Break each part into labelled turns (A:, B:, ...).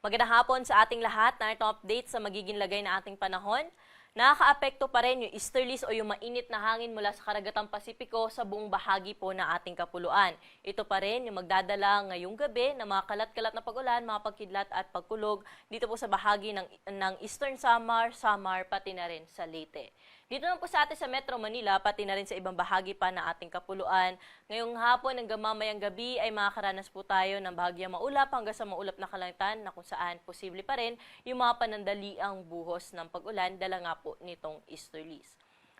A: Magandang hapon sa ating lahat. Narito ang update sa magiging lagay na ating panahon. Nakakaapekto pa rin yung easterlies o yung mainit na hangin mula sa karagatang Pasipiko sa buong bahagi po ng ating kapuluan. Ito pa rin yung magdadala ngayong gabi ng mga kalat-kalat na pag-ulan, mga pagkidlat at pagkulog dito po sa bahagi ng Eastern Samar, pati na rin sa Leyte. Dito naman po sa atin sa Metro Manila, pati na rin sa ibang bahagi pa ng ating kapuluan. Ngayong hapon hanggang mamayang gabi ay makakaranas po tayo ng bahagyang maulap hanggang sa maulap na kalangitan na kung saan posible pa rin yung mga panandaliang buhos ng pag-ulan dala nga po nitong easterlies.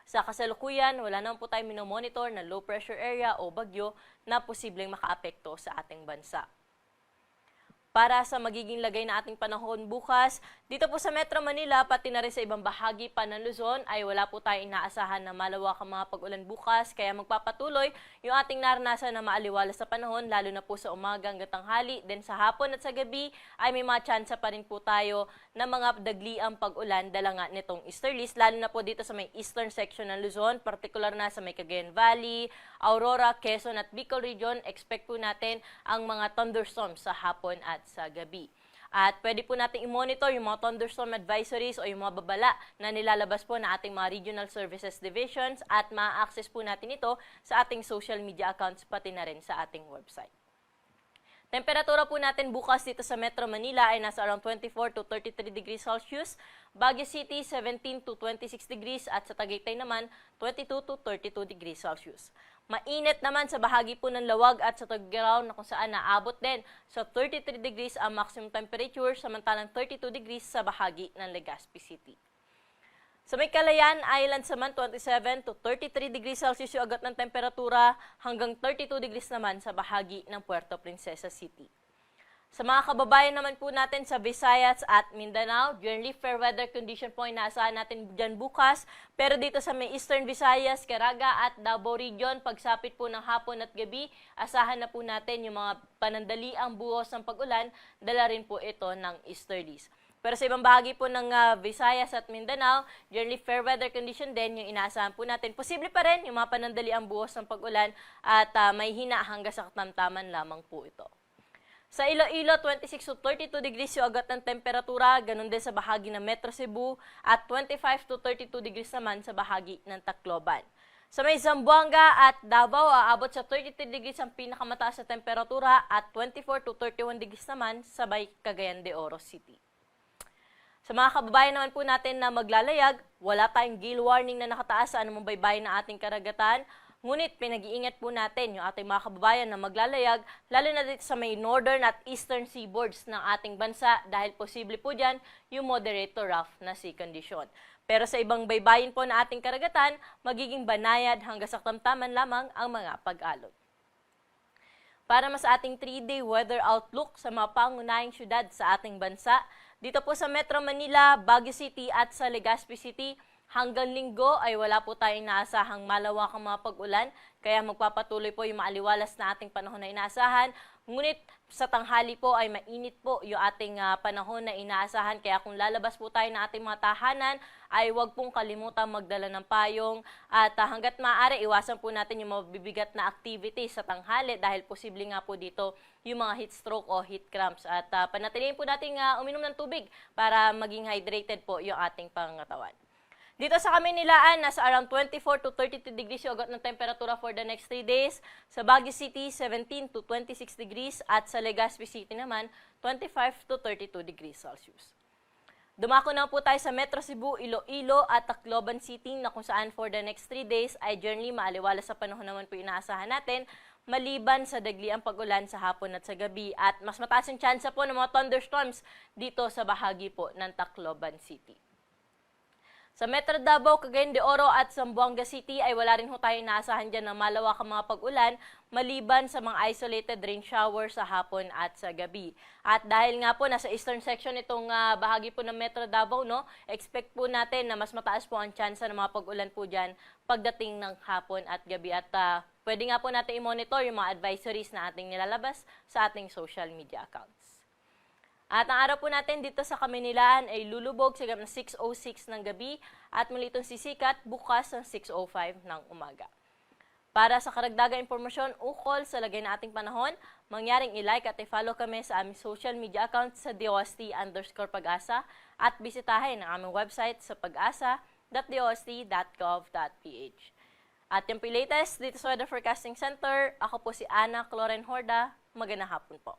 A: Sa kasalukuyan, wala naman po tayong minomonitor na low pressure area o bagyo na posibleng makaapekto sa ating bansa. Para sa magiging lagay na ating panahon bukas, dito po sa Metro Manila, pati na rin sa ibang bahagi pa ng Luzon, ay wala po tayong inaasahan na malawakang mga pag-ulan bukas, kaya magpapatuloy yung ating naranasan na maaliwalas sa panahon, lalo na po sa umaga hanggang tanghali. Then sa hapon at sa gabi, ay may mga tsansa pa rin po tayo na mga dagliang pag-ulan dala nga nitong easterlies, lalo na po dito sa may eastern section ng Luzon, particular na sa may Cagayan Valley, Aurora, Quezon at Bicol region. Expect po natin ang mga thunderstorms sa hapon at sa gabi. At pwede po natin i-monitor yung mga thunderstorm advisories o yung mga babala na nilalabas po na ating mga regional services divisions at ma-access po natin ito sa ating social media accounts pati na rin sa ating website. Temperatura po natin bukas dito sa Metro Manila ay nasa around 24 to 33 degrees Celsius, Baguio City 17 to 26 degrees at sa Tagaytay naman 22 to 32 degrees Celsius. Mainit naman sa bahagi po ng Lawag at sa Tuguegarao na kung saan naabot din sa 33 degrees ang maximum temperature samantalang 32 degrees sa bahagi ng Legazpi City. Sa may Calayan Islands naman 27 to 33 degrees Celsius yung agad ng temperatura hanggang 32 degrees naman sa bahagi ng Puerto Princesa City. Sa mga kababayan naman po natin sa Visayas at Mindanao, generally fair weather condition po ay naasahan natin dyan bukas. Pero dito sa may Eastern Visayas, Caraga at Davao Region, pagsapit po ng hapon at gabi, asahan na po natin yung mga panandaliang buhos ng pag-ulan, dala rin po ito ng easterlies. Pero sa ibang bahagi po ng Visayas at Mindanao, generally fair weather condition din yung inaasahan po natin. Posible pa rin yung mga panandaliang buhos ng pag-ulan at may hina hanggang sa katamtaman lamang po ito. Sa Iloilo, 26 to 32 degrees yung agad ng temperatura, ganun din sa bahagi ng Metro Cebu at 25 to 32 degrees naman sa bahagi ng Tacloban. Sa may Zamboanga at Davao, aabot sa 33 degrees ang pinakamataas na temperatura at 24 to 31 degrees naman sa may Cagayan de Oro City. Sa mga kababayan naman po natin na maglalayag, wala tayong gale warning na nakataas sa anumang baybayin ng ating karagatan. Ngunit pinag-iingat po natin yung ating mga kababayan na maglalayag, lalo na dito sa may northern at eastern seaboards ng ating bansa dahil posible po dyan yung moderate to rough na sea condition. Pero sa ibang baybayin po na ating karagatan, magiging banayad hanggang sa katamtaman lamang ang mga pag-alon. Para mas ating 3-day weather outlook sa mga pangunahing syudad sa ating bansa, dito po sa Metro Manila, Baguio City at sa Legazpi City, hanggang linggo ay wala po tayong inaasahang malawakang mga pag-ulan, kaya magpapatuloy po yung maaliwalas na ating panahon na inaasahan. Ngunit sa tanghali po ay mainit po yung ating panahon na inaasahan, kaya kung lalabas po tayo ng ating mga tahanan, ay huwag pong kalimutan magdala ng payong at hanggat maaari iwasan po natin yung mabibigat na activities sa tanghali dahil posible nga po dito yung mga heat stroke o heat cramps at panatilihin po natin uminom ng tubig para maging hydrated po yung ating pangangatawan. Dito sa Kamaynilaan, nasa around 24 to 32 degrees yung agad ng temperatura for the next 3 days. Sa Baguio City, 17 to 26 degrees at sa Legazpi City naman, 25 to 32 degrees Celsius. Dumako na po tayo sa Metro Cebu, Iloilo at Tacloban City na kung saan for the next 3 days ay generally maaliwalas sa panahon naman po inaasahan natin maliban sa dagliang pag-ulan sa hapon at sa gabi at mas mataas yung tsansa po ng mga thunderstorms dito sa bahagi po ng Tacloban City. Sa Metro Davao, Cagayan de Oro at Zamboanga City ay wala rin ho tayo inaasahan dyan ng malawakang mga pag-ulan maliban sa mga isolated rain shower sa hapon at sa gabi. At dahil nga po nasa eastern section itong bahagi po ng Metro Davao, no, expect po natin na mas mataas po ang tsansa ng mga pag-ulan po dyan pagdating ng hapon at gabi. At pwede nga po natin i-monitor yung mga advisories na ating nilalabas sa ating social media accounts. At ang araw po natin dito sa Kamaynilaan ay lulubog sa 6:06 ng gabi at muli itong sisikat bukas ng 6:05 ng umaga. Para sa karagdagang impormasyon ukol sa lagay na ating panahon, mangyaring i-like at i-follow kami sa aming social media account sa DOST_Pag-asa at bisitahin ang aming website sa pag-asa.dost.gov.ph. At yung latest dito sa Weather Forecasting Center, ako po si Ana Cloren Horda. Magandang hapon po.